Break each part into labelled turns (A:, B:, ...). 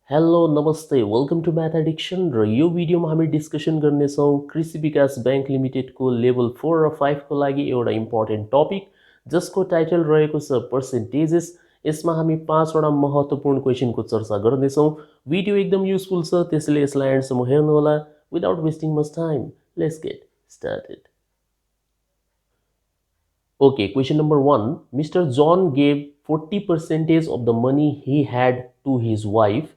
A: Hello नमस्ते welcome to math addiction र यो भिडियोमा हामी डिस्कसन गर्नेछौँ कृषि विकास बैंक लिमिटेडको लेभल 4 र 5 को लागि एउटा इम्पोर्टेन्ट टपिक जसको टाइटल रहेको छ पर्सेन्टेजेस। यसमा हामी 5 वटा महत्त्वपूर्ण क्वेशनको चर्चा गर्नेछौँ। भिडियो एकदम युजफुल छ त्यसैले यसलाई एन्डसम्म हेर्नुहोला। Without wasting much time let's get started. Okay, question number 1. Mr. John gave 40% of the money he had to his wife.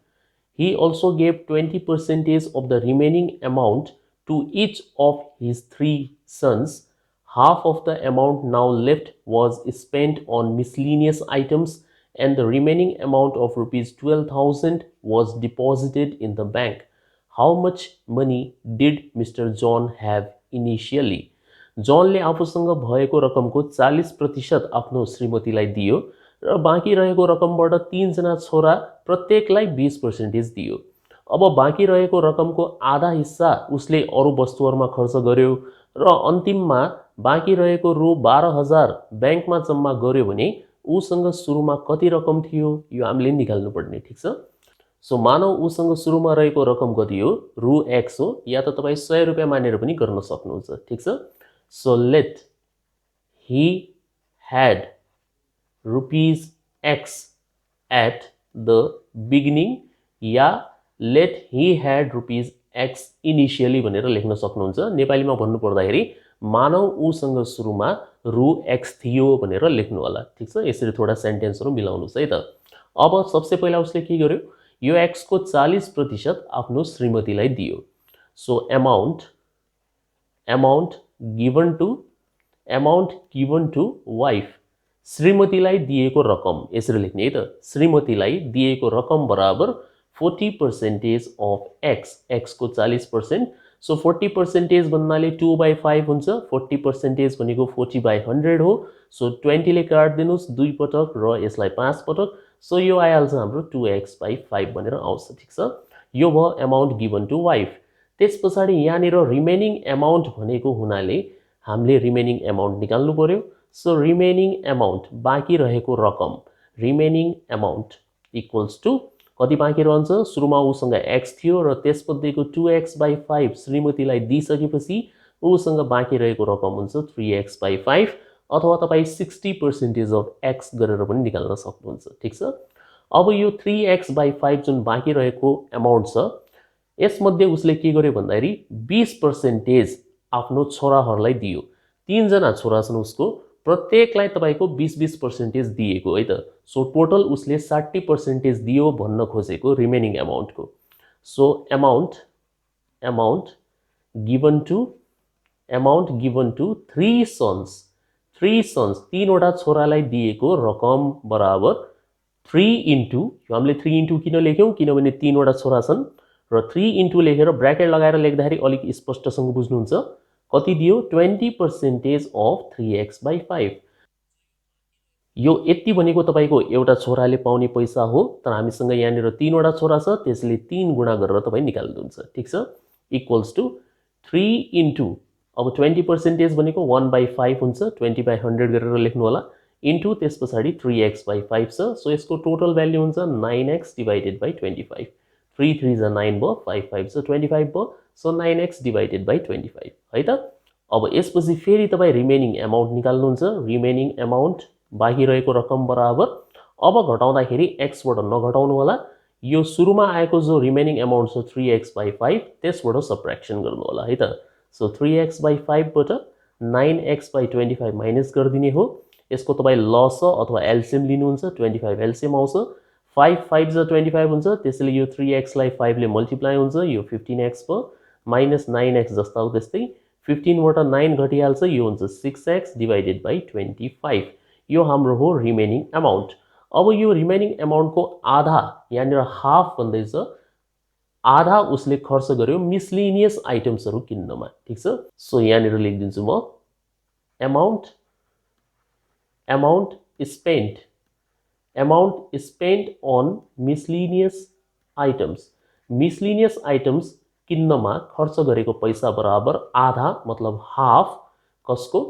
A: He also gave 20% of the remaining amount to each of his 3 sons. Half of the amount now left was spent on miscellaneous items and the remaining amount of rupees 12,000 was deposited in the bank. How much money did Mr. John have initially? जॉनले आफूसँग भएको रकमको 40% आफ्नो श्रीमतीलाई दियो र बाँकी रहेको रकमबाट 3जना छोरा प्रत्येकलाई 20% दियो। अब बाँकी रहेको रकमको आधा हिस्सा उसले अरू वस्तुहरूमा खर्च गर्यो र अन्तिममा बाँकी रहेको रु 12,000 ब्याङ्कमा जम्मा गर्यो भने उसँग सुरुमा कति रकम थियो यो हामीले निकाल्नु पर्ने। ठीक छ। सो मानौ उसँग सुरुमा रहेको रकम कति हो, रु x हो, या त तपाईँ 100 रुपियाँ मानेर पनि गर्न सक्नुहुन्छ। ठीक छ। So let he had rupees x at the beginning yeah let he had rupees x initially भनेर लेख्न सक्नुहुन्छ। नेपालीमा भन्नु पर्दाखेरि मानौ उसँग सुरुमा रु x थियो भनेर लेख्नु होला। ठीक छ। यसरी थोडा सेन्टेन्सहरु मिलाउनुस् है त। अब सबसे पहिला उसले के गर्यो, यो x को 40% आफ्नो श्रीमतीलाई दियो। So amount given to wife, श्रीमतीलाई दिएको रकम यसरी लेख्ने है त। श्रीमतीलाई दिएको रकम बराबर 40% of x को 40%। सो 40% भन्नाले 2/5 हुन्छ। 40% भनेको 40/100 हो। सो 20 ले काट दिनुस् 2 पटक र यसलाई 5 पटक। सो यो आइहाल्छ हाम्रो 2x/5 भनेर आउँछ। ठीक छ। यो भयो अमाउन्ट गिभन टु वाइफ। त्यस पछाडि यहाँनिर रिमेनिङ अमाउन्ट भनेको हुनाले हामीले रिमेनिङ अमाउन्ट निकाल्नु पर्यो। सो रिमेनिङ अमाउन्ट बाँकी रहेको रकम, रिमेनिङ अमाउन्ट इक्वल्स टु कति बाँकी रहन्छ, सुरुमा उसँग x थियो र त्यसमध्येको 2x/5 श्रीमतीलाई दिइसकेपछि उसँग बाँकी रहेको रकम हुन्छ 3x/5 अथवा तपाईँ 60% of x गरेर पनि निकाल्न सक्नुहुन्छ। ठीक छ। अब यो 3x/5 जुन बाँकी रहेको अमाउन्ट छ यसमध्ये उसले के गर्यो भन्दाखेरि 20% आफ्नो छोराहरूलाई दियो। 3जना छोरा छन् उसको, प्रत्येकलाई तपाईको 20% दिएको है त। सो टोटल उसले 60% दियो भन्न खोजेको रिमेनिङ अमाउन्टको। So amount given to 3 sons, 3 वटा छोरालाई दिएको रकम बराबर 3 इन्टु, हामीले 3 इन्टु किन लेख्यौं किनभने 3 वटा छोरा छन् र 3 इन्टु लेखेर ब्र्याकेट लगाएर लेख्दाखेरि अलिक स्पष्टसँग बुझ्नुहुन्छ। कति दियो, 20% of 3x/5। यो यति भनेको तपाईको एउटा छोराले पाउने पैसा हो, तर हामीसँग यहाँनिर 3 वटा छोरा छ त्यसले 3 गुणा गरेर तपाई निकाल्नुहुन्छ। ठीक छ। इक्वल्स टु 3 इन्टु, अब 20% भनेको 1/5 हुन्छ, 20/100 गरेर लेख्नु होला, इन्टु त्यस पछाडि 3x/5 छ। सो यसको टोटल भ्यालु हुन्छ 9x डिवाइडेड बाइ 25। 3 3 जा 9 भयो, 5 5 जा 25 भयो। सो 9x डिवाइडेड बाइ 25 है त। अब यसपछि फेरि तपाई रिमेनिङ अमाउन्ट निकाल्नुहुन्छ। रिमेनिङ अमाउन्ट बाँकी रहेको रकम बराबर, अब घटाउँदाखेरि x बाट नघटाउनु होला, यो सुरुमा आएको जो रिमेनिङ अमाउन्ट छ 3x/5 त्यसबाट सबट्र्याक्सन गर्नु होला है त। सो 3x/5 बाट 9x/25 माइनस गरिदिने हो। यसको तपाई लस अथवा एलसीएम लिनुहुन्छ, 25 एलसीएम आउँछ। 5 5 जा 25 हुन्छ, त्यसैले यो 3x लाई 5 ले मल्टिप्लाई हुन्छ, यो 15x भयो, माइनस 9x जस्ता हो त्यस्तै। 15 बाट 9 घटिहाल्छ, यो हुन्छ 6x डिवाइडेड बाइ 25। यो हाम्रो हो रिमेनिङ अमाउन्ट। अब यो रिमेनिङ अमाउन्टको आधा, यहाँनिर हाफ भन्दैछ, आधा उसले खर्च गर्यो मिसलिनियस आइटम्सहरु किन्नमा। ठीक छ। सो यहाँनिर लेखिदिन्छु म, amount spent on miscellaneous items। miscellaneous items किन्नमा खर्च गरेको पैसा बराबर आधा मतलब हाफ कसको,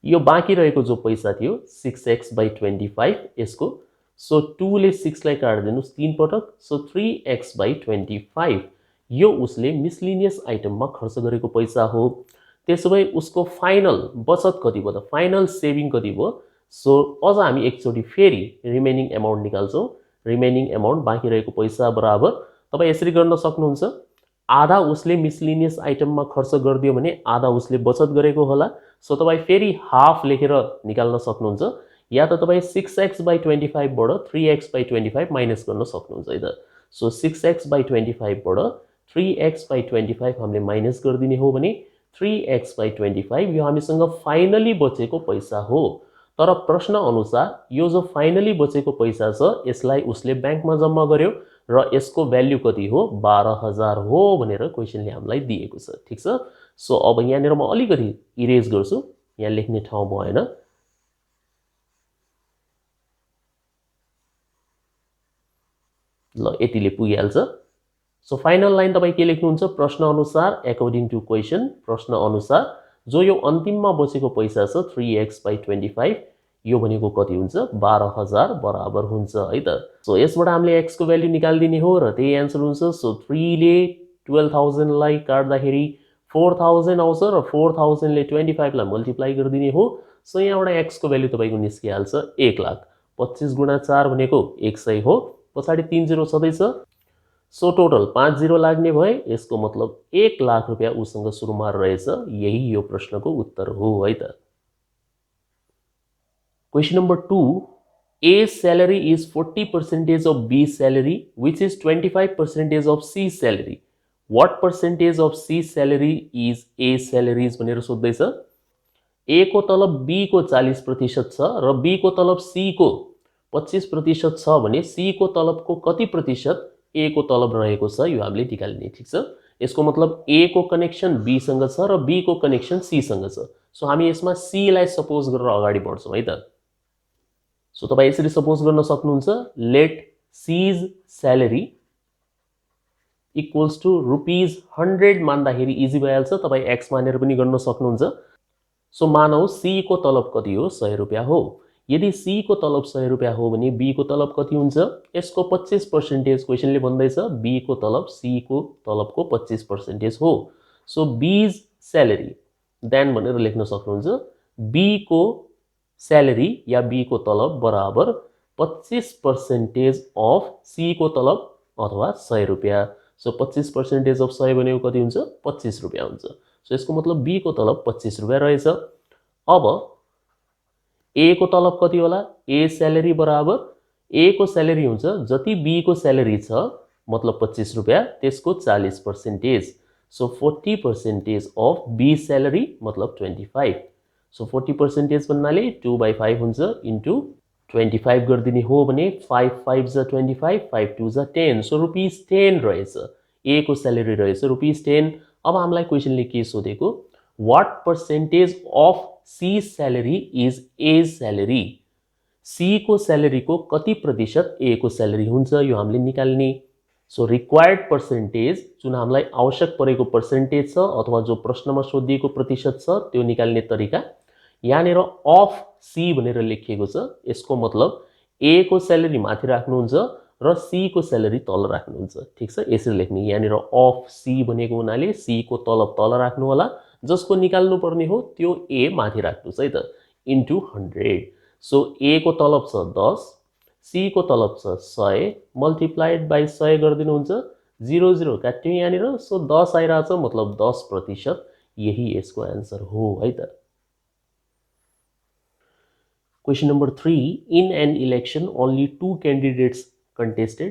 A: यो बाँकी रहेको जो पैसा थियो 6x/25 यसको सो 2 ले 6 लाई काट्दिनुस् 3 पटक, सो 3x/25 यो उसले मिसलिनियस आइटममा खर्च गरेको पैसा हो। त्यसो भए उसको फाइनल बचत कति भयो त, फाइनल सेभिङ कति भयो। सो अझ हामी एकचोटि फेरि रिमेनिङ एमाउन्ट निकाल्छौँ। रिमेनिङ एमाउन्ट बाँकी रहेको पैसा बराबर तपाईँ यसरी गर्न सक्नुहुन्छ, आधा उसले मिसलिनियस आइटममा खर्च गरिदियो भने आधा उसले बचत गरेको होला। सो तपाईँ फेरि हाफ लेखेर निकाल्न सक्नुहुन्छ, या त तपाईँ 6x/25 बाट 3x/25 माइनस गर्न सक्नुहुन्छ है त। सो 6x/25 बाट 3x/25 हामीले माइनस गरिदिने हो भने 3x/25 यो हामीसँग फाइनली बचेको पैसा हो। तर प्रश्न अनुसार यो जो फाइनली बचेको पैसा छ यसलाई उसले ब्याङ्कमा जम्मा गर्यो र यसको भ्याल्यु कति हो, 12,000 हो भनेर क्वेसनले हामीलाई दिएको छ। ठिक छ। सो अब यहाँनिर म अलिकति इरेज गर्छु, यहाँ लेख्ने ठाउँ भएन। ल यतिले पुगिहाल्छ। सो फाइनल लाइन तपाईँ के लेख्नुहुन्छ, प्रश्न अनुसार एकर्डिङ टु क्वेसन, प्रश्न अनुसार जो यो अन्तिममा बचेको पैसा छ 3x/25 यो भनेको कति हुन्छ, 12,000 बराबर हुन्छ है त। सो यसबाट हामीले x को भ्याल्यु निकाल्दिने हो र त्यही एन्सर हुन्छ। सो 3 ले 12,000 लाई काट्दाखेरि 4,000 आउँछ र 4,000 ले 25 लाई मल्टिप्लाई गरिदिने हो। सो यहाँबाट x को भ्याल्यु तपाईको निस्किहाल्छ 1 लाख। 25 गुणा 4 भनेको 100 हो, पछाडि 3 0 छँदैछ। सो टोटल 5 0 लाग्ने भए यसको मतलब 1 लाख रुपियाँ उसँग सुरुमा रहेछ। यही यो प्रश्नको उत्तर हो है त। Question number 2, A's salary is 40% of B's salary, which is 25% of C's salary. What percentage of C's salary is A's salaries भनेर सोध्दैछ। A को तलब B को 40% छ र B को तलब C को 25% छ भने C को तलबको कति प्रतिशत A को तलब रहेको छ यो हामीले निकाल्ने। ठिक छ। यसको मतलब A को कनेक्सन B सँग छ र B को कनेक्सन C सँग छ। सो हामी यसमा C लाई सपोज गरेर अगाडि बढ्छौँ है त। सो तपाईँ यसरी सपोज गर्न सक्नुहुन्छ, let C's salary equals to ₹100 मान्दाखेरि इजी भइहाल्छ, तपाईँ x मानेर पनि गर्न सक्नुहुन्छ। सो मानौ C को तलब कति हो, 100 रुपियाँ हो। यदि C को तलब 100 रुपियाँ हो भने B को तलब कति हुन्छ, यसको 25% क्वेसनले भन्दैछ B को तलब C को तलबको 25% हो। सो B's salary देन भनेर लेख्न सक्नुहुन्छ, B को स्यालेरी या B को तलब बराबर 25% अफ C को तलब अथवा 100 रुपियाँ। सो 25% अफ 100 भनेको कति हुन्छ, 25 रुपियाँ हुन्छ। सो यसको मतलब B को तलब 25 रुपियाँ रहेछ। अब A को तलब कति होला, A स्यालेरी बराबर A को स्यालेरी हुन्छ जति B को स्यालेरी छ मतलब 25 रुपियाँ, त्यसको 40%। सो 40% अफ B स्यालेरी मतलब 25। सो 40% भन्नाले 2/5 हुन्छ इन्टु 25 गरिदिने हो भने 5 5 जा 25, 5 2 जा 10। सो ₹10 रहेछ। A को स्यालेरी रहेछ ₹10। अब हामीलाई क्वेसनले के सोधेको, what percentage of C salary is A salary, C को स्यालेरीको कति प्रतिशत A को स्यालेरी हुन्छ यो हामीले निकाल्ने। सो रिक्वायर्ड पर्सेन्टेज जुन हामीलाई आवश्यक परेको पर्सेन्टेज छ अथवा जो प्रश्नमा सोधिएको प्रतिशत छ त्यो निकाल्ने तरिका यहाँनिर अफ C भनेर लेखिएको छ। यसको मतलब A को स्यालेरी माथि राख्नुहुन्छ र C को स्यालेरी तल राख्नुहुन्छ। ठिक छ, यसरी लेख्ने। यहाँनिर अफ C भनेको हुनाले C को तलब तल राख्नु होला, जसको निकाल्नु पर्ने हो त्यो A माथि राख्नुस् है त, इन्टु 100। सो A को तलब छ 10, C को तलब छ 100 मल्टिप्लाइड बाई 100 गरिदिनुहुन्छ, 0 0 काट्यो यहाँनिर। सो 10 आइरहेछ मतलब 10%। यही यसको आन्सर हो है त। Question number 3, in an election only 2 candidates contested.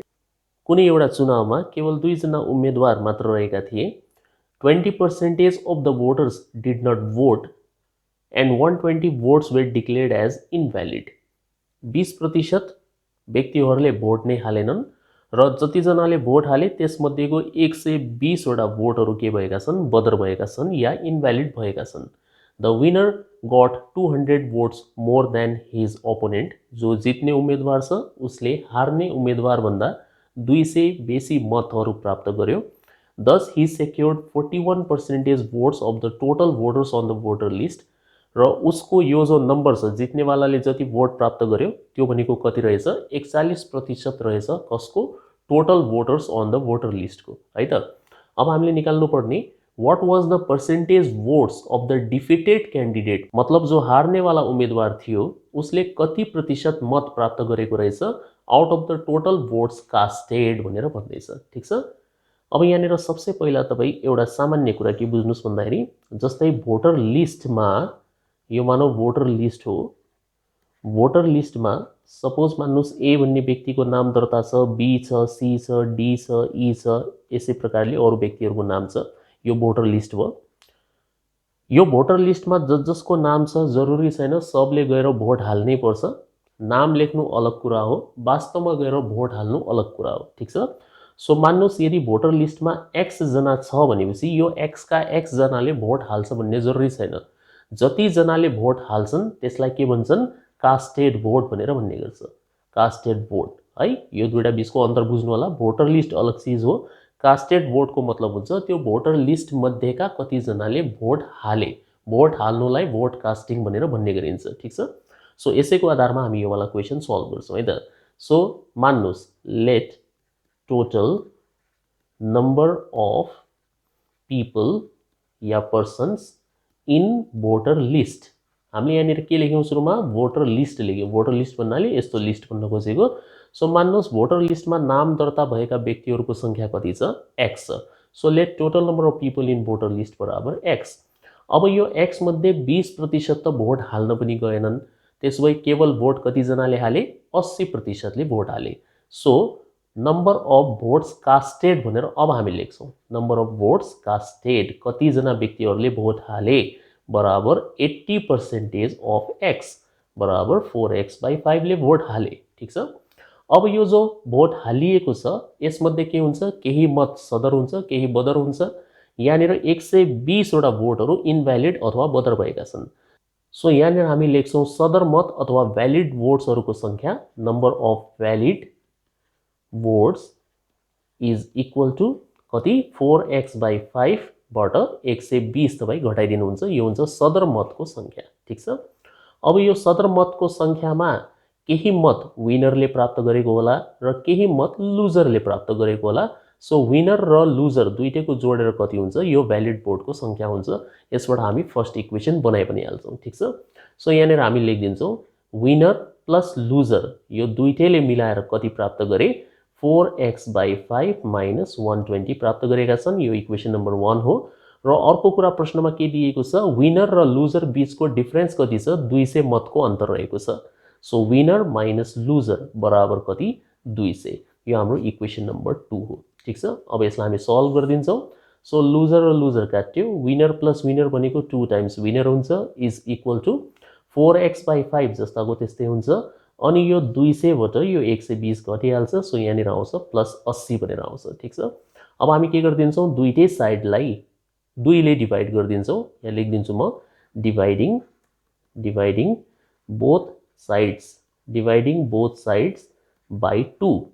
A: कुनै एउटा चुनावमा केवल 2 जना उम्मेदवार मात्र रहेका थिए। 20% of the voters did not vote and 120 votes were declared as invalid. 20% व्यक्तिहरूले भोट नै हालेनन् र जतिजनाले भोट हाले त्यसमध्येको 120 वटा भोटहरू के भएका छन्, बदर भएका छन् या इनभ्यालिड भएका छन्। The winner got 200 votes more than his opponent. जो जित्ने उम्मेदवार छ उसले हार्ने उम्मेदवार भन्दा 200 बेसी मतहरू प्राप्त गर्यो। Thus he secured 41% votes of the total voters on the voter list. र उसको यो जो नम्बर छ जित्नेवालाले जति भोट प्राप्त गर्यो त्यो भनेको कति रहेछ 41% रहेछ कसको total voters on the voter लिस्टको है त। अब हामीले निकाल्नु पर्ने what was the percentage votes of the defeated candidate, मतलब जो हार्नेवाला उम्मेदवार थियो उसले कति प्रतिशत मत प्राप्त गरेको रहेछ out of the total votes casted भनेर भन्दैछ। ठिक छ। अब यहाँनिर सबसे पहिला तपाईँ एउटा सामान्य कुरा के बुझ्नुहोस् भन्दाखेरि जस्तै भोटर लिस्टमा यो मानव भोटर लिस्ट हो, भोटर लिस्टमा सपोज मान्नुहोस् ए भन्ने व्यक्तिको नाम दर्ता छ, बी छ, सी छ, डी छ, ई छ, यसै प्रकारले अरू व्यक्तिहरूको नाम छ। यो भोटर लिस्ट भयो। यो भोटर लिस्टमा जसको नाम छ जरुरी छैन सबले गएर भोट हाल्नै पर्छ। नाम लेख्नु अलग कुरा हो, वास्तवमा गएर भोट हाल्नु अलग कुरा हो। ठिक छ। सो मान्नुहोस् यदि भोटर लिस्टमा एक्स जना छ भनेपछि यो एक्स का एक्स जनाले भोट हाल्छ भन्ने जरुरी छैन। जति जनाले भोट हाल्छन् त्यसलाई के भन्छन् कास्टेड भोट भनेर भन्ने गर्छ। कास्टेड भोट है, यो दुईटा बीचको अन्तर बुझ्नु होला। भोटर लिस्ट अलग चीज हो, कास्टेड भोटको मतलब हुन्छ त्यो भोटर लिस्ट मध्येका कति जनाले भोट हाले, भोट हाल्नुलाई भोट कास्टिङ भनेर भन्ने गरिन्छ। ठीक छ। सो यसैको आधारमा हामी यो वाला क्वेशन सल्भ गर्छौं है त। सो मान्नुहोस् let total number of people या पर्सन्स इन भोटर लिस्ट, हामीले यहाँनिर के लेख्यौं सुरुमा भोटर लिस्ट लेख्यौं। भोटर लिस्ट भन्नाले यस्तो लिस्ट भन्न खोजेको। सो मान्नुहोस् भोटर लिस्टमा नाम दर्ता भएका व्यक्तिहरूको संख्या कति छ एक्स छ। So let total number of people in voter list बराबर एक्स। अब यो एक्स मध्ये 20% त भोट हाल्न पनि गएनन्, त्यसो भए केवल भोट कति जनाले हाले 80% ले भोट हाले। So number of votes casted भनेर अब हामी लेख्छौं। नम्बर अफ भोट्स कास्टेड कति जना व्यक्तिहरूले भोट हाले बराबर 80% अफ एक्स बराबर 4x/5 ले भोट हाले। ठीक छ। अब यो जो भोट हालिएको छ यसमध्ये के हुन्छ केही मत सदर हुन्छ केही बदर हुन्छ। यहाँनिर 120 वटा भोटहरू इनभ्यालिड अथवा बदर भएका छन्। सो यहाँनिर हामी लेख्छौं सदर मत अथवा भ्यालिड भोट्सहरूको संख्या number of valid votes is equal to कति 4x/5 बाट 120 तपाईँ घटाइदिनुहुन्छ, यो हुन्छ सदर मतको संख्या। ठीक छ। अब यो सदर मतको संख्यामा केही मत विनरले प्राप्त गरेको होला र केही मत लुजरले प्राप्त गरेको होला। सो विनर र लुजर दुईटैको जोडेर कति हुन्छ यो भ्यालिड भोटको संख्या हुन्छ। यसबाट हामी फर्स्ट इक्वेसन बनाइ पनि हाल्छौं। ठीक छ। सो यहाँनिर हामी लेखिदिन्छौं विनर प्लस लुजर यो दुईटैले मिलाएर कति प्राप्त गरे 4x/5 - 120 प्राप्त गरेका छन्। यो इक्वेसन नम्बर 1 हो। र अर्को कुरा प्रश्नमा के दिएको छ विनर र लुजर बीचको डिफरेन्स कति छ 200 मतको अन्तर रहेको छ। सो विनर माइनस लुजर बराबर कति 200। यो हाम्रो इक्वेसन नम्बर 2 हो। ठीक छ। अब यसलाई हामी सल्भ गरिदिन्छौं। सो लुजर र लुजर काट्यो, विनर प्लस विनर भनेको 2 टाइम्स विनर हुन्छ इज इक्वल टु 4x/5 जस्ताको त्यस्तै हुन्छ। अनि यो 200 बाट यो 120 घटिहाल्छ। सो यहाँनिर आउँछ प्लस 80 भनेर आउँछ। ठीक छ। अब हामी के गर्दिन्छौं दुईटै साइडलाई 2 ले डिभाइड गरिदिन्छौं। यहाँ लेखिदिन्छु म dividing both sides by 2।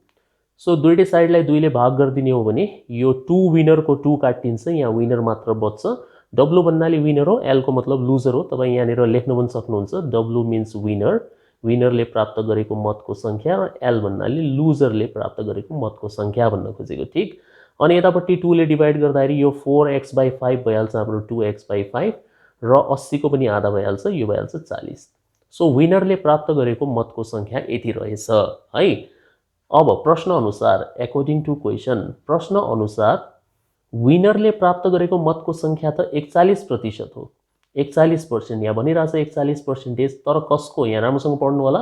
A: So दुईटै साइडलाई 2 ले भाग गरिदिने हो भने यो 2 विनरको 2 काटिन्छ, यहाँ विनर मात्र बच्छ। डब्लु भन्नाले विनर हो, एल को मतलब लुजर हो। तपाईँ यहाँनिर लेख्न पनि सक्नुहुन्छ डब्लु मिन्स विनर, विनरले प्राप्त गरेको मतको संख्या, र एल भन्नाले लुजरले प्राप्त गरेको मतको संख्या भन्न खोजेको। ठीक। अनि यतापट्टि 2 ले डिभाइड गर्दाखेरि यो 4x/5 भइहाल्छ हाम्रो 2x/5 र 80 को पनि आधा भइहाल्छ, यो भइहाल्छ 40। सो विनरले प्राप्त गरेको मतको संख्या यति रहेछ है। अब प्रश्न अनुसार अकॉर्डिंग टु क्वेशन प्रश्न अनुसार विनरले प्राप्त गरेको मतको संख्या त 41% हो। 41% यहाँ भनिरहेछ 41%, तर कसको यहाँ राम्रोसँग पढ्नु होला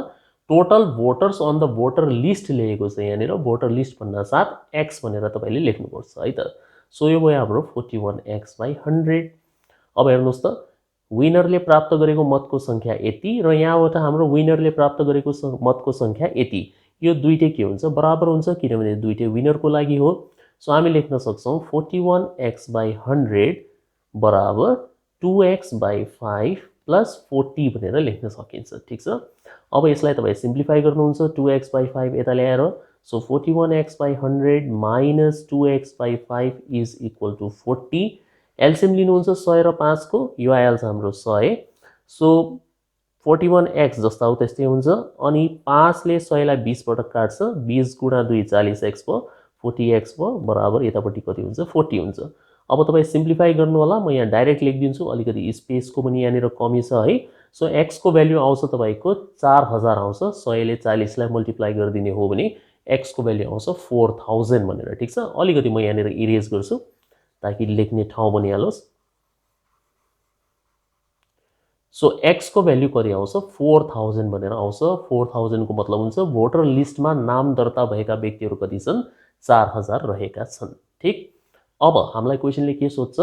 A: total voters on the voter list लेखेको छ। यहाँनिर भोटर लिस्ट भन्दा साथ एक्स भनेर तपाईले लेख्नुपर्छ है त। सो यो भयो हाम्रो 41x/100। अब हेर्नुहोस् त विनरले प्राप्त गरेको मतको संख्या यति र यहाँबाट हाम्रो विनरले प्राप्त गरेको मतको संख्या यति। यो दुईटै के हुन्छ बराबर हुन्छ किनभने दुईटै विनरको लागि हो। सो हामी लेख्न सक्छौं 41x/100 बराबर 2x/5 प्लस 40 भनेर लेख्न सकिन्छ। ठीक छ। अब यसलाई तपाईँ सिम्प्लिफाई गर्नुहुन्छ 2x/5 यता ल्याएर। So 41x/100 minus 2x/5 is equal to 40। LCM लिनुहुन्छ 100 र 5 को, यो आइहाल्छ हाम्रो 100। सो 41x जस्ता हो त्यस्तै हुन्छ। अनि 5 ले 100 लाई 20 पटक काट्छ, 20 गुणा 2 40x भयो, 40x भयो, बराबर यतापट्टि कति हुन्छ 40 हुन्छ। अब तपाईँ सिम्प्लिफाई गर्नु होला, म यहाँ डाइरेक्ट लेखिदिन्छु, अलिकति स्पेसको पनि यहाँनिर कमी छ है। सो x को भ्याल्यु आउँछ तपाईँको 4000 आउँछ, 100 ले 40 लाई मल्टिप्लाई गरिदिने हो भने x को भ्याल्यु आउँछ 4000 भनेर। ठिक छ, अलिकति म यहाँनिर इरेज गर्छु ताकि लेख्ने ठाउँ बनिहालोस्। सो x को भ्याल्यु कति आउँछ 4000 भनेर आउँछ। 4000 को मतलब हुन्छ भोटर लिस्टमा नाम दर्ता भएका व्यक्तिहरू कति छन् 4000 रहेका छन्। ठीक, अब हामीलाई क्वेसनले के सोध्छ,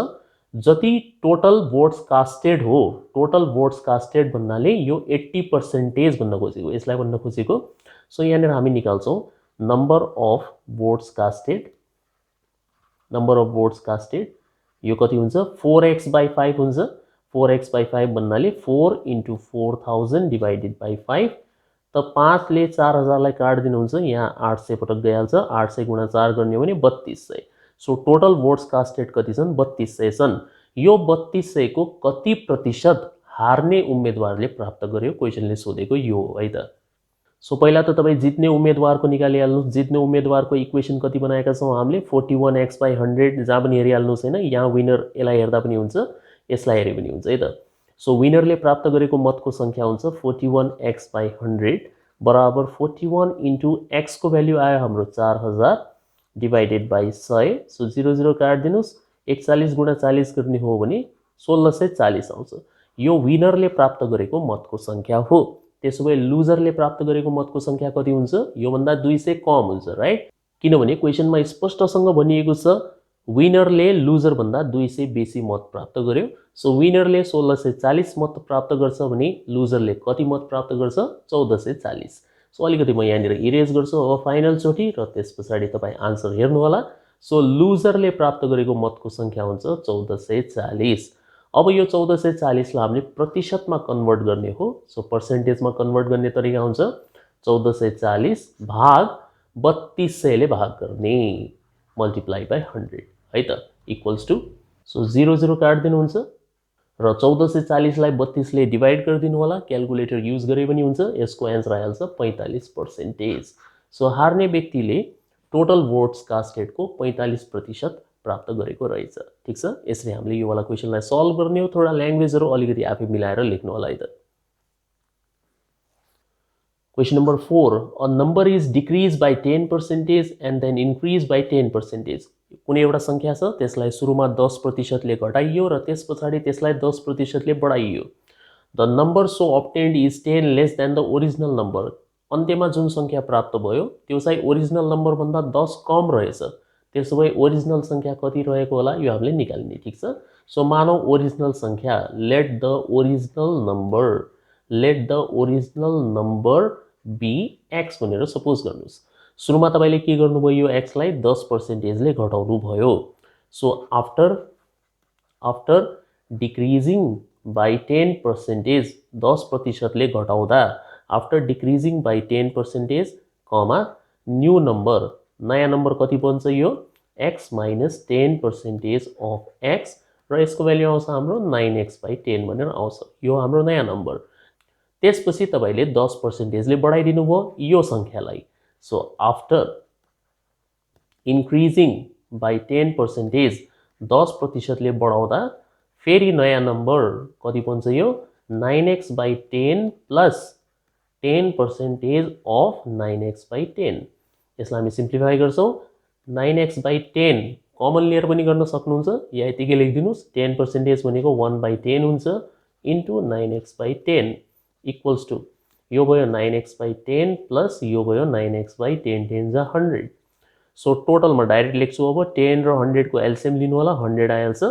A: जति टोटल भोट्स कास्टेड हो, टोटल भोट्स कास्टेड भन्नाले यो 80% भन्न खोजेको, यसलाई भन्न खोजेको। सो यहाँनिर हामी निकाल्छौँ number of votes casted, number of votes casted यो कति हुन्छ 4x/5 हुन्छ। 4x/5 भन्नाले 4 × 4000 डिवाइडेड बाई 5। त 5 ले 4000 लाई काट्दिनुहुन्छ, यहाँ 800 पटक गइहाल्छ, 800 गुणा 4 गर्ने हो भने 3200। सो टोटल भोट्स कास्टेड कति छन् 3200 छन्। यो 3200 को कति प्रतिशत हार्ने उम्मेदवारले प्राप्त गर्यो, क्वेसनले सोधेको यो हो है त। सो पहिला त तपाईँ जित्ने उम्मेदवारको निकालिहाल्नुहोस्। जित्ने उम्मेदवारको इक्वेसन कति बनाएका छौँ हामीले 41x/100, जहाँ पनि हेरिहाल्नुहोस् होइन, यहाँ विनर यसलाई हेर्दा पनि हुन्छ, यसलाई हेरे पनि हुन्छ है त। सो विनरले प्राप्त गरेको मतको सङ्ख्या हुन्छ 41x/100 बराबर 41 × x को भ्याल्यु आयो हाम्रो 4000 डिवाइडेड बाई 100। सो 0 काट्दिनुहोस्, 41 गुणा 40 गर्ने हो भने 1640 आउँछ। यो विनरले प्राप्त गरेको मतको सङ्ख्या हो। त्यसो भए लुजरले प्राप्त गरेको मतको सङ्ख्या कति हुन्छ, योभन्दा 200 कम हुन्छ, राइट। किनभने क्वेसनमा स्पष्टसँग भनिएको छ विनरले लुजरभन्दा 200 बेसी मत प्राप्त गर्यो। सो विनरले 1640 मत प्राप्त गर्छ भने लुजरले कति मत प्राप्त गर्छ 1440। सो अलिकति म यहाँनिर इरेज गर्छु अब फाइनल चोटि, र त्यस पछाडि तपाईँ आन्सर हेर्नु होला। सो लुजरले प्राप्त गरेको मतको सङ्ख्या हुन्छ 1440। अब यो 1440 लाई हामीले प्रतिशतमा कन्भर्ट गर्ने हो। सो पर्सेन्टेजमा कन्भर्ट गर्ने तरिका हुन्छ 1440 भाग 3200 ले भाग गर्ने, मल्टिप्लाई बाई 100 है त, इक्वल्स टु। सो 0 काट्दिनुहुन्छ र 1440 लाई 32 ले डिवाइड गरिदिनु होला। क्यालकुलेटर युज गरे पनि हुन्छ, यसको एन्सर आइहाल्छ 45%। सो हार्ने व्यक्तिले टोटल भोट्स कास्टेडको 45% प्राप्त गरेको रहेछ। ठिक छ, यसरी हामीले यो वाला क्वेसनलाई सल्भ गर्ने हो। थोडा ल्याङ्ग्वेजहरू अलिकति आफै मिलाएर लेख्नु होला है त। Question number 4, a number is decrease by 10% and then increase by 10%। कुनै एउटा सङ्ख्या छ, त्यसलाई सुरुमा 10% ले घटाइयो र त्यस पछाडि त्यसलाई 10% ले बढाइयो। The number so obtained is 10 less than the original number. अन्त्यमा जुन सङ्ख्या प्राप्त भयो त्यो चाहिँ ओरिजिनल नम्बरभन्दा 10 कम रहेछ। त्यसो भए ओरिजिनल सङ्ख्या कति रहेको होला, यो हामीले निकाल्ने। ठिक छ, सो मानौ ओरिजिनल सङ्ख्या, let the original number be x भनेर सपोज गर्नुहोस्। सुरुमा तपाईँले के गर्नुभयो, यो एक्सलाई 10% ले घटाउनु भयो। सो आफ्टर डिक्रिजिङ बाई 10%, 10% ले घटाउँदा, after decreasing by 10% comma new number, नयाँ नम्बर कति बन्छ यो x माइनस 10% अफ x, र यसको भ्याल्यु आउँछ हाम्रो 9x/10 भनेर आउँछ। यो हाम्रो नयाँ नम्बर। त्यसपछि तपाईँले 10% ले बढाइदिनु भयो यो सङ्ख्यालाई। सो आफ्टर इन्क्रिजिङ बाई 10%, 10% ले बढाउँदा फेरि नयाँ नम्बर कति बन्छ यो 9x/10 प्लस 10% अफ 9x/10। यसलाई हामी सिम्प्लिफाई गर्छौँ। 9x/10 कमन लिएर पनि गर्न सक्नुहुन्छ, या यतिकै लेखिदिनुहोस्। 10% भनेको 1/10 हुन्छ इन्टु 9x/10 इक्वल्स टु, यो भयो 9x/10 प्लस यो भयो 9x/10, 10 जा 100। सो टोटलमा डाइरेक्ट लेख्छु अब, 10 र 100 को एलसिएम लिनु होला, 100 आइहाल्छ।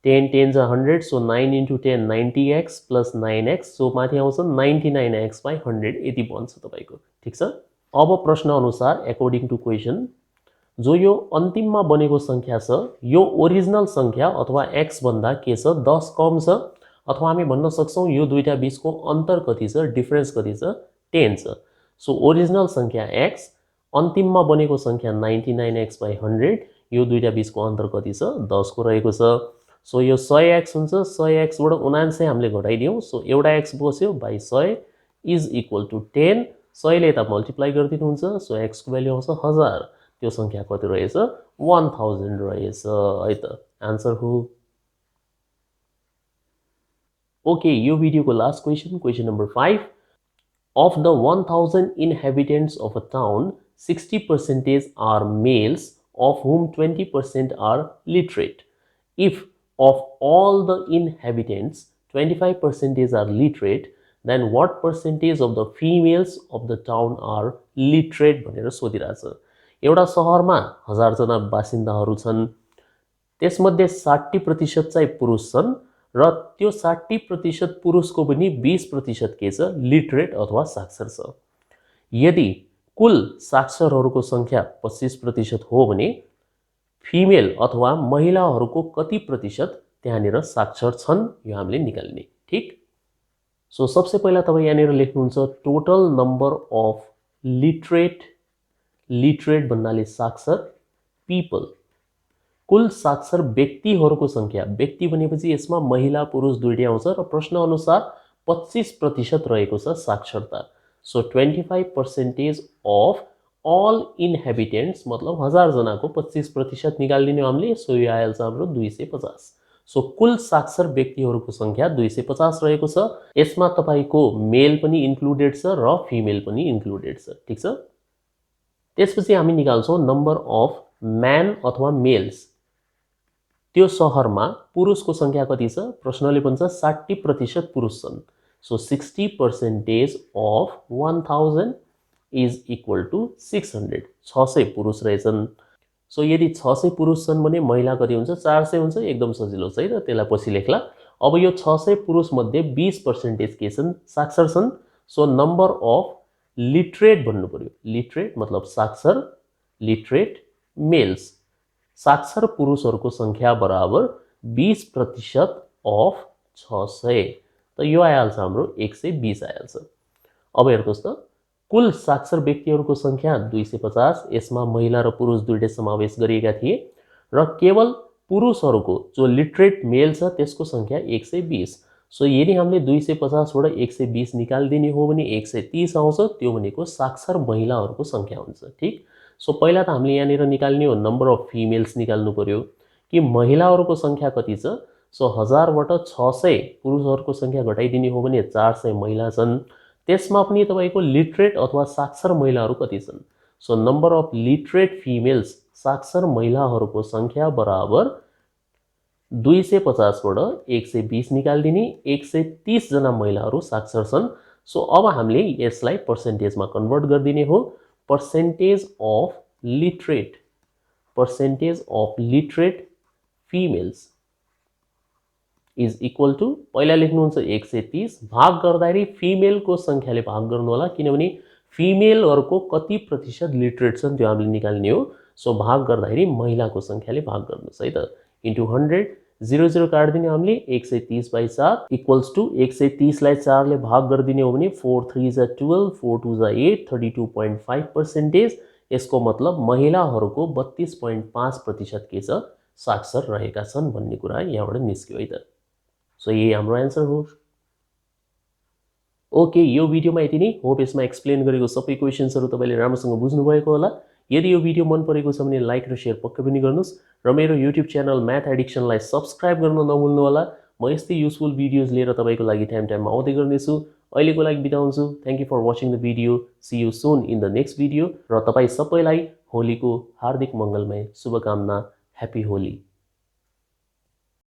A: 10 10 जा 100, so 9 × 10 90x plus 9x, so माथि आउँछ 99x/100, यति बन्छ तपाईँको। ठिक छ, अब प्रश्न अनुसार एकोर्डिङ टु क्वेसन, जो यो अन्तिममा बनेको सङ्ख्या छ यो ओरिजिनल सङ्ख्या अथवा x भन्दा के छ 10 कम छ, अथवा हामी भन्न सक्छौँ यो दुईटा बीचको अन्तर कति छ, डिफरेन्स कति छ 10 छ। सो ओरिजिनल सङ्ख्या x, अन्तिममा बनेको सङ्ख्या 99x/100, यो दुईटा बीचको अन्तर कति छ 10 को रहेको छ। सो यो 100x हुन्छ, 100x बाट 79 हामीले घटाइदियौँ, सो एउटा x बस्यो बाइ 100 इज इक्वल टु 10, 100 ले यता मल्टिप्लाई गरिदिनुहुन्छ, सो x को भ्यालु आउँछ 1000, त्यो संख्या कति रहेछ 1000 रहेछ है त। आन्सर हो। ओके, यो भिडियोको last question, question number 5, of the 1000 inhabitants of a town, 60% are males, of whom 20% are literate. If of all the inhabitants 25% are literate, then what percentage of the females of the town are literate भनेर सोधिरहेछ। एउटा सहरमा 1000 जना बासिन्दाहरू छन्, त्यसमध्ये 60% चाहिँ पुरुष छन् र त्यो 60% पुरुषको पनि 20% के छ लिटरेट अथवा साक्षर छ। यदि कुल साक्षरहरूको संख्या 25% हो भने फिमेल अथवा महिलाहरूको कति प्रतिशत त्यहाँनिर साक्षर छन् यो हामीले निकाल्ने। ठीक, सो सबसे पहिला तपाईं यहाँनिर लेख्नुहुन्छ total number of literate, literate भन्नाले साक्षर, पिपल कुल साक्षर व्यक्तिहरूको संख्या, व्यक्ति भनेपछि यसमा महिला पुरुष दुईटै आउँछ र प्रश्न अनुसार 25% रहेको छ साक्षरता। सो 25% अफ अल इनहेबिटेन्ट्स मतलब 1000 जनाको 25% निकाल्दिने हामीले, सो यो आइहाल्छ हाम्रो 250। सो कुल साक्षर व्यक्तिहरूको संख्या 250 रहेको छ। यसमा तपाईको मेल पनि इन्क्लुडेड छ र फिमेल पनि इन्क्लुडेड छ। ठीक छ, त्यसपछि हामी निकाल्छौं नम्बर अफ म्यान अथवा मेल्स। त्यो सहरमा पुरुषको संख्या कति छ, प्रश्नले भन्छ 60% पुरुष छन्, so 60% of 1000 is equal to 600, 600 पुरुष रहेछन्। सो यदि 600 पुरुष छन् भने महिला कति हुन्छ 400 हुन्छ, एकदम सजिलो छ है त, त्यसलाई पछि लेख्ला। अब यो 600 पुरुष मध्ये 20% के छन् साक्षर छन्, सो नम्बर अफ लिटरेट भन्नु पर्यो, लिटरेट मतलब साक्षर, लिटरेट मेल्स साक्षर पुरुषहरूको संख्या बराबर 20% अफ 600, त यो आइहाल्छ हाम्रो 120 आइहाल्छ। अब हेर्नुहोस् त, कुल साक्षर व्यक्तिहरूको संख्या 250, यसमा महिला र पुरुष दुईटै समावेश गरिएका थिए र केवल पुरुषहरूको जो लिटरेट मेल छ त्यसको संख्या 120। सो यदि हामीले 250 बाट 120 निकाल्दिने हो भने 130 आउँछ, त्यो भनेको साक्षर महिलाहरूको संख्या हुन्छ। ठीक, सो पहिला त हामीले यहाँनिर निकाल्ने हो नम्बर अफ फिमेल्स निकाल्नु पर्यो कि महिलाहरूको संख्या कति छ। सो 1000 बाट 600 पुरुषहरूको संख्या घटाइदिने हो भने 400 महिला छन्, त्यसमा पनि तपाईको लिटरेट अथवा साक्षर महिलाहरू कति छन्, so number of literate females साक्षर महिलाहरूको संख्या बराबर 250 बाट 120 निकाल्दिने, 130 जना महिलाहरू साक्षर छन्। सो अब हामीले यसलाई पर्सेन्टेजमा कन्भर्ट गरिदिने हो, percentage of literate, percentage of literate females is equal to, पहिला लेख्नुहुन्छ 130 भाग गर्दाखेरि फिमेलको संख्याले भाग गर्नु होला, किनभने फिमेलहरूको कति प्रतिशत लिटरेट छन् त्यो हामीले निकाल्ने हो। सो भाग गर्दाखेरि महिलाको संख्याले भाग गर्नुस् है त, इन्टु 100, 0 0 काट्दिने हामीले, 130/4 इक्वल्स टु 130 लाई 4 ले भाग गरिदिने हो भने 4 3 जा 12, 4 2 जा 8, 32.5%। यसको मतलब महिलाहरूको 32.5% के छ साक्षर रहेका छन् भन्ने कुरा यहाँबाट निस्क्यो है त। सो यही हाम्रो आन्सर हो। ओके, यो भिडियोमा यति नै। होप यसमा एक्सप्लेन गरेको सबै क्वेशन्सहरू तपाईले राम्रोसँग बुझ्नु भएको होला। यदि यो भिडियो मन परेको छ भने लाइक र शेयर पक्कै पनि गर्नुस् र मेरो युट्युब च्यानल म्याथ एडिक्सनलाई सब्स्क्राइब गर्न नभुल्नु होला। म यस्तै युजफुल भिडियोज लिएर तपाईको लागि टाइममा आउँदै गर्नेछु। अहिलेको लागि बिदा हुन्छु। Thank you for watching the video. See you soon in the next video र तपाई सबैलाई होलीको हार्दिक मङ्गलमय शुभकामना। ह्यापी होली।